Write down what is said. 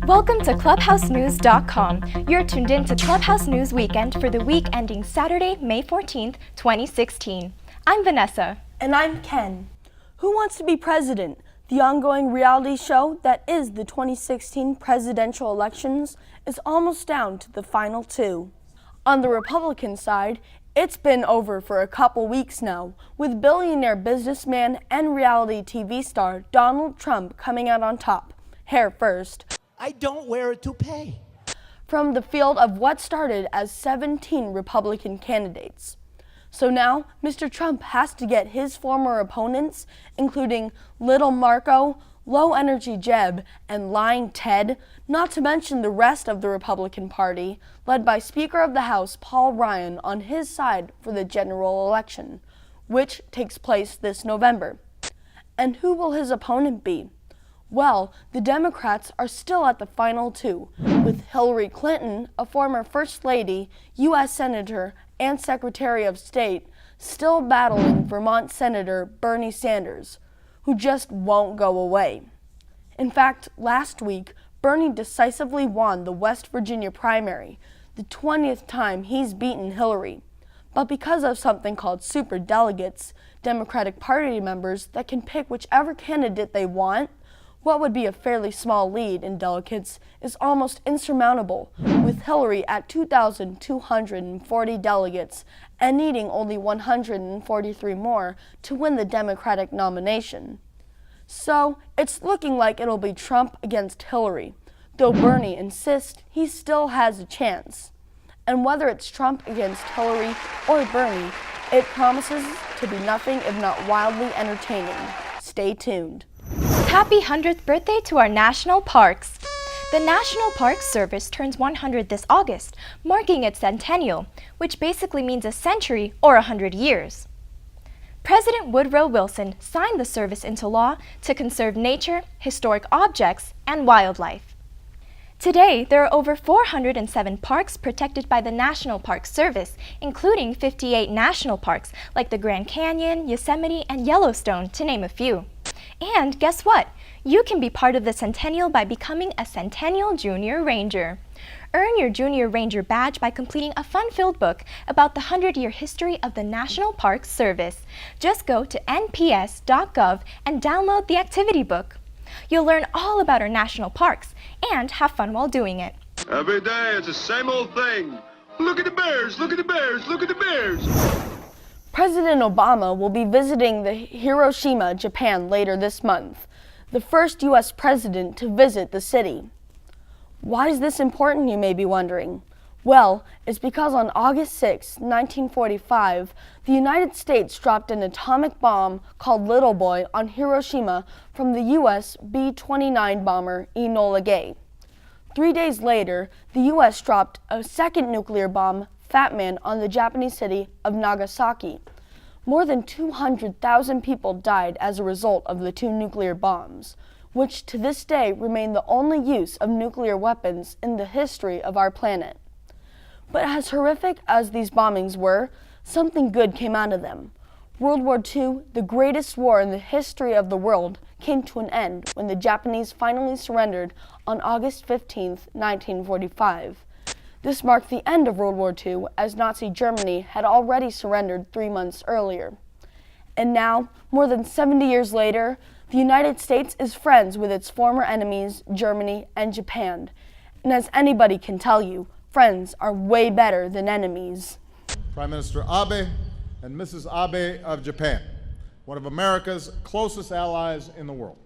Welcome to ClubhouseNews.com. You're tuned in to Clubhouse News Weekend for the week ending Saturday, May 14th, 2016. I'm Vanessa. And I'm Ken. Who Wants to Be President? The ongoing reality show that is the 2016 presidential elections is almost down to the final two. On the Republican side, it's been over for a couple weeks now, with billionaire businessman and reality TV star Donald Trump coming out on top. Hair first. I don't wear a toupee. From the field of what started as 17 Republican candidates. So now, Mr. Trump has to get his former opponents, including Little Marco, Low Energy Jeb, and Lying Ted, not to mention the rest of the Republican Party, led by Speaker of the House Paul Ryan, on his side for the general election, which takes place this November. And who will his opponent be? Well, the Democrats are still at the final two, with Hillary Clinton, a former First Lady, U.S. Senator, and Secretary of State, still battling Vermont Senator Bernie Sanders, who just won't go away. In fact, last week, Bernie decisively won the West Virginia primary, the 20th time he's beaten Hillary. But because of something called superdelegates, Democratic Party members that can pick whichever candidate they want, what would be a fairly small lead in delegates is almost insurmountable, with Hillary at 2,240 delegates and needing only 143 more to win the Democratic nomination. So it's looking like it'll be Trump against Hillary, though Bernie insists he still has a chance. And whether it's Trump against Hillary or Bernie, it promises to be nothing if not wildly entertaining. Stay tuned. Happy 100th birthday to our national parks. The National Park Service turns 100 this August, marking its centennial, which basically means a century or 100 years. President Woodrow Wilson signed the service into law to conserve nature, historic objects, and wildlife. Today, there are over 407 parks protected by the National Park Service, including 58 national parks like the Grand Canyon, Yosemite, and Yellowstone, to name a few. And guess what? You can be part of the Centennial by becoming a Centennial Junior Ranger. Earn your Junior Ranger badge by completing a fun-filled book about the 100-year history of the National Park Service. Just go to nps.gov and download the activity book. You'll learn all about our national parks and have fun while doing it. Every day it's the same old thing. Look at the bears, look at the bears, look at the bears. President Obama will be visiting Hiroshima, Japan later this month, the first U.S. president to visit the city. Why is this important, you may be wondering? Well, it's because on August 6, 1945, the United States dropped an atomic bomb called Little Boy on Hiroshima from the U.S. B-29 bomber Enola Gay. 3 days later, the U.S. dropped a second nuclear bomb, Fat Man, on the Japanese city of Nagasaki. More than 200,000 people died as a result of the two nuclear bombs, which to this day remain the only use of nuclear weapons in the history of our planet. But as horrific as these bombings were, something good came out of them. World War II, the greatest war in the history of the world, came to an end when the Japanese finally surrendered on August 15, 1945. This marked the end of World War II, as Nazi Germany had already surrendered 3 months earlier. And now, more than 70 years later, the United States is friends with its former enemies, Germany and Japan. And as anybody can tell you, friends are way better than enemies. Prime Minister Abe and Mrs. Abe of Japan, one of America's closest allies in the world.